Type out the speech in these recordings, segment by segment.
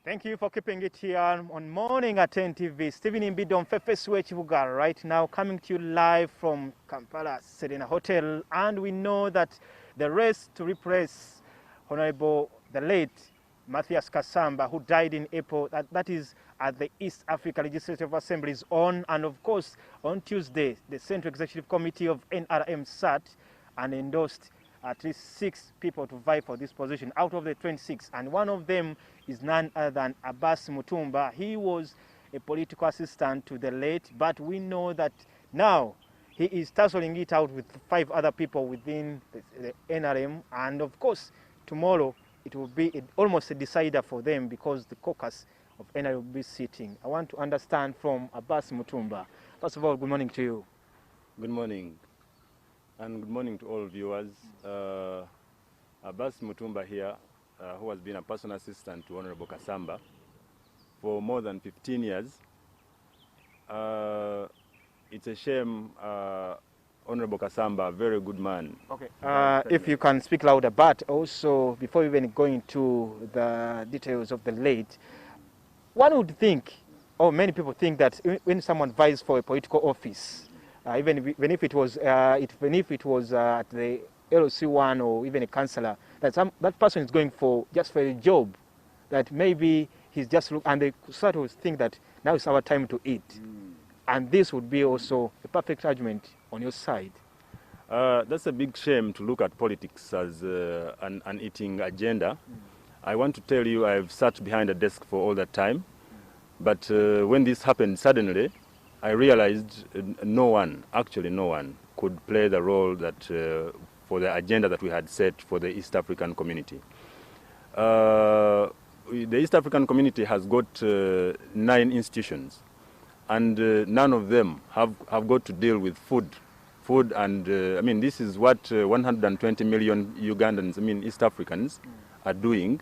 Thank you for keeping it here on Morning at 10 TV. Stephen Imbido on Fefeswe Chibuga right now, coming to you live from Kampala Serena Hotel. And we know that the race to replace Honorable the late Matthias Kasamba, who died in April, that is at the East Africa Legislative Assembly is on. And of course, on Tuesday, the Central Executive Committee of NRM sat and endorsed at least 6 people to vie for this position out of the 26, and one of them is none other than Abbas Mutumba. He was a political assistant to the late, but we know that now he is tussling it out with 5 other people within the NRM, and of course tomorrow it will be almost a decider for them because the caucus of NRM will be sitting. I want to understand from Abbas Mutumba. First of all, good morning to you. Good morning. And good morning to all viewers. Abbas Mutumba here, who has been a personal assistant to Honorable Kasamba for more than 15 years. It's a shame, Honorable Kasamba, a very good man. Okay. If you can speak louder, but also before even going to the details of the late, one would think, or many people think, that when someone vies for a political office, even if it was at the LOC1 or even a councillor, that person is going just for a job, that maybe he's just and they sort of think that now is our time to eat, and this would be also a perfect argument on your side. That's a big shame to look at politics as an eating agenda. I want to tell you, I've sat behind a desk for all that time, but when this happened suddenly, I realized no one could play the role that for the agenda that we had set for the East African community. The East African community has got 9 institutions, and none of them have got to deal with food, and I mean, this is what 120 million Ugandans, East Africans, are doing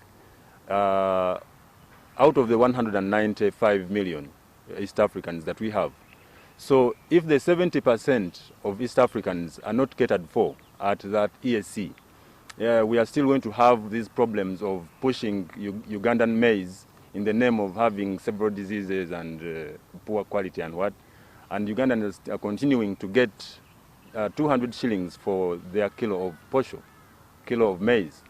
out of the 195 million East Africans that we have. So if the 70% of East Africans are not catered for at that EAC, we are still going to have these problems of pushing Ugandan maize in the name of having several diseases and poor quality and what. And Ugandans are continuing to get 200 shillings for their kilo of maize.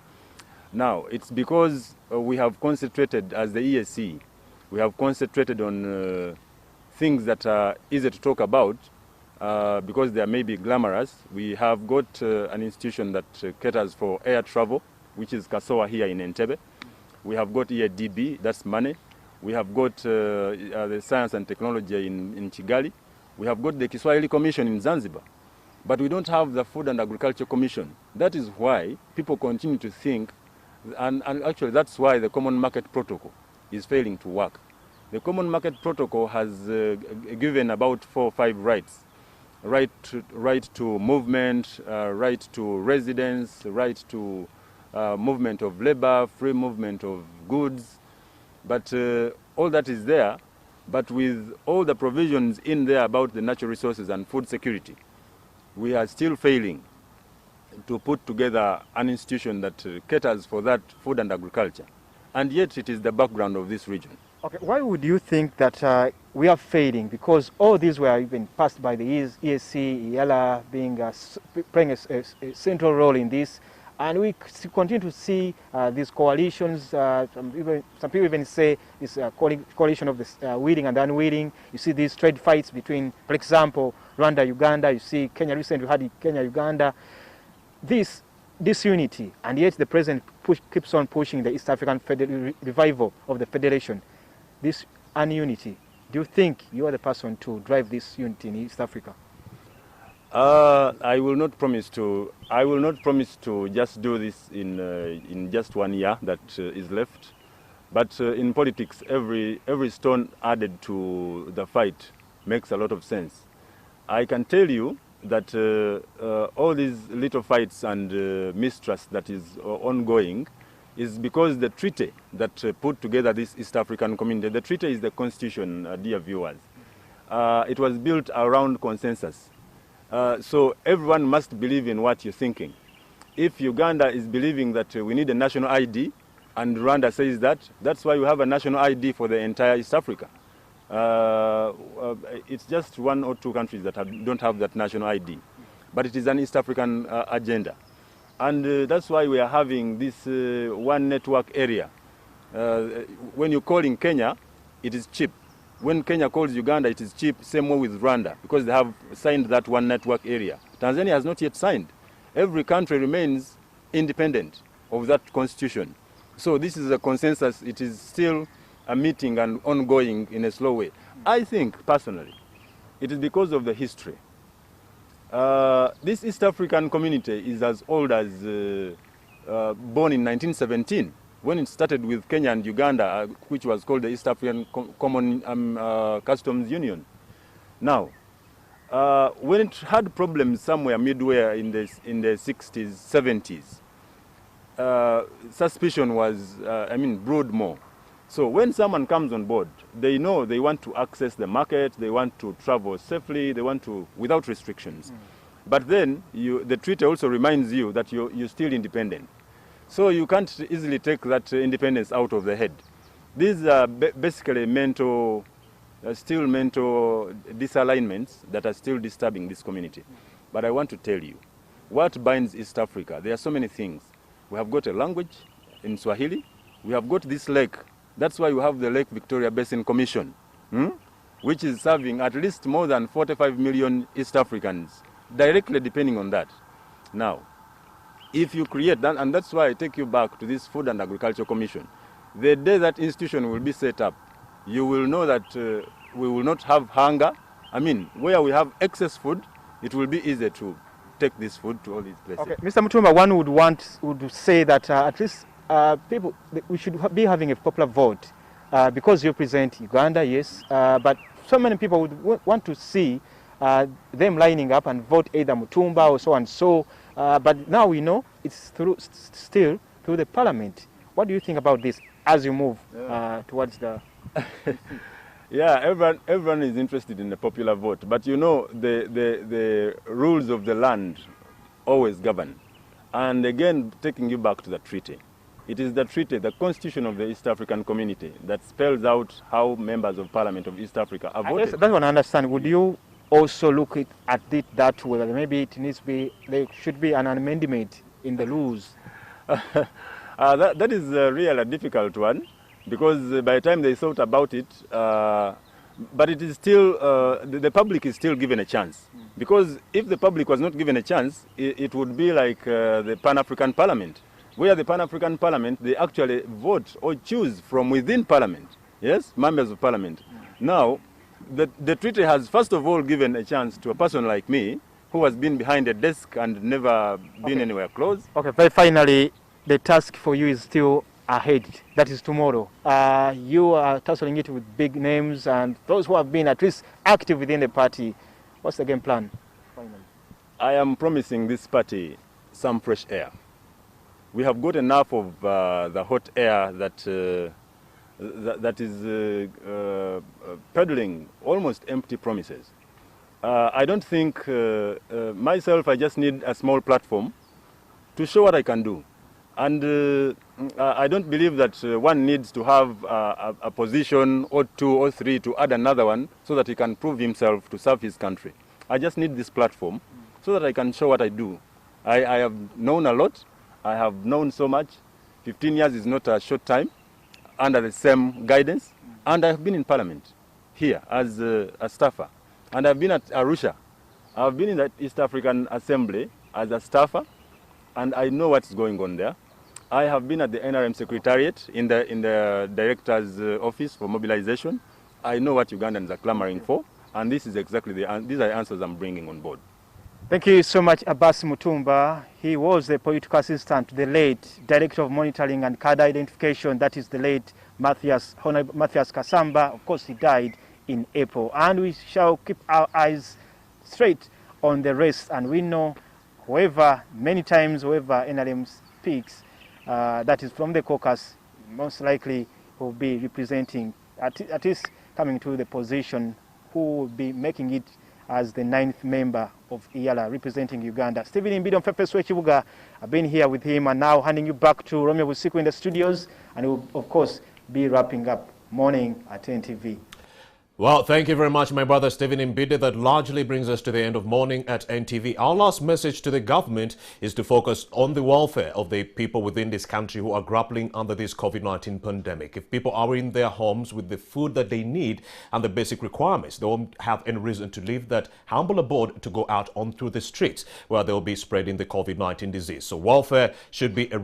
Now, it's because we have concentrated, as the EAC, we have concentrated on things that are easy to talk about because they may be glamorous. We have got an institution that caters for air travel, which is Kasoa here in Entebbe. We have got EADB, that's money. We have got the Science and Technology in Kigali. We have got the Kiswahili Commission in Zanzibar. But we don't have the Food and Agriculture Commission. That is why people continue to think, and actually that's why the Common Market Protocol is failing to work. The Common Market Protocol has given about 4 or 5 rights. Right to movement, right to residence, right to movement of labor, free movement of goods. But all that is there, but with all the provisions in there about the natural resources and food security, we are still failing to put together an institution that caters for that food and agriculture. And yet it is the background of this region. Okay, why would you think that we are failing? Because all these were even passed by the EAC, EALA playing a central role in this, and we continue to see these coalitions. Some people even say this coalition of the willing and unwilling. You see these trade fights between, for example, Rwanda, Uganda. You see Kenya recently had Kenya, Uganda. This unity, and yet the president keeps on pushing the East African revival of the federation. This ununity, do you think you are the person to drive this unity in East Africa? I will not promise to just do this in just 1 year that is left. But in politics, every stone added to the fight makes a lot of sense. I can tell you that all these little fights and mistrust that is ongoing is because the treaty that put together this East African community, the treaty is the constitution, dear viewers. It was built around consensus. So everyone must believe in what you're thinking. If Uganda is believing that we need a national ID, and Rwanda says that. That's why we have a national ID for the entire East Africa. It's just 1 or 2 countries that don't have that national ID. But it is an East African agenda. And that's why we are having this one network area. When you call in Kenya, it is cheap. When Kenya calls Uganda, it is cheap, same way with Rwanda, because they have signed that one network area. Tanzania has not yet signed. Every country remains independent of that constitution. So this is a consensus. It is still a meeting and ongoing in a slow way. I think, personally, it is because of the history. This East African community is as old as born in 1917, when it started with Kenya and Uganda, which was called the East African Common Customs Union. Now, when it had problems somewhere midway in the 60s, 70s, suspicion was, brewed more. So when someone comes on board, they know they want to access the market, they want to travel safely, they want to, without restrictions. But then the treaty also reminds you that you're still independent. So you can't easily take that independence out of the head. These are basically still mental disalignments that are still disturbing this community. But I want to tell you, what binds East Africa? There are so many things. We have got a language in Swahili. We have got this lake. That's why we have the Lake Victoria Basin Commission, which is serving at least more than 45 million East Africans, directly depending on that. Now, if you create that, and that's why I take you back to this Food and Agriculture Commission, the day that institution will be set up, you will know that we will not have hunger. Where we have excess food, it will be easier to take this food to all these places. Okay, Mr. Mutumba, one would say that at least we should be having a popular vote because you represent Uganda, yes, but so many people would want to see them lining up and vote either Mutumba or so and so. But now we know it's still through the parliament. What do you think about this as you move towards the... Yeah, everyone is interested in the popular vote. But you know, the rules of the land always govern. And again, taking you back to the treaty. It is the treaty, the constitution of the East African community, that spells out how members of parliament of East Africa are voted. That's what I understand. Would you also look at it that way, that maybe it needs to be, there should be an amendment in the rules? That is really a difficult one, because by the time they thought about it, but it is still, the public is still given a chance. Because if the public was not given a chance, it would be like the Pan-African Parliament, where the Pan-African Parliament, they actually vote or choose from within Parliament, yes, members of Parliament. Now, the treaty has first of all given a chance to a person like me, who has been behind a desk and never been anywhere close. Okay, very finally, the task for you is still ahead. That is tomorrow. You are tussling it with big names and those who have been at least active within the party. What's the game plan? Finally, I am promising this party some fresh air. We have got enough of the hot air that is peddling almost empty promises. I don't think myself, I just need a small platform to show what I can do. And I don't believe that one needs to have a position or 2 or 3 to add another one so that he can prove himself to serve his country. I just need this platform so that I can show what I do. I have known a lot. I have known so much. 15 years is not a short time under the same guidance. And I have been in Parliament here as a staffer. And I've been at Arusha. I've been in the East African Assembly as a staffer, and I know what's going on there. I have been at the NRM Secretariat in the Director's Office for Mobilization. I know what Ugandans are clamoring for, and this is exactly these are the answers I'm bringing on board. Thank you so much, Abbas Mutumba. He was the political assistant to the late Director of Monitoring and Card Identification, that is the late Honorable Mathias Kasamba. Of course, he died in April. And we shall keep our eyes straight on the rest. And we know many times whoever NRM speaks, that is from the caucus, most likely will be representing, at least coming to the position, who will be making it as the 9th member of EALA representing Uganda. Stephen Imbido Mfefeswe Chibuga, I've been here with him, and now handing you back to Romeo Busiku in the studios, and we'll, of course, be wrapping up Morning at NTV. Well, thank you very much, my brother Stephen Mbide. That largely brings us to the end of Morning at NTV. Our last message to the government is to focus on the welfare of the people within this country who are grappling under this COVID-19 pandemic. If people are in their homes with the food that they need and the basic requirements, they won't have any reason to leave that humble abode to go out onto the streets where they'll be spreading the COVID-19 disease. So welfare should be a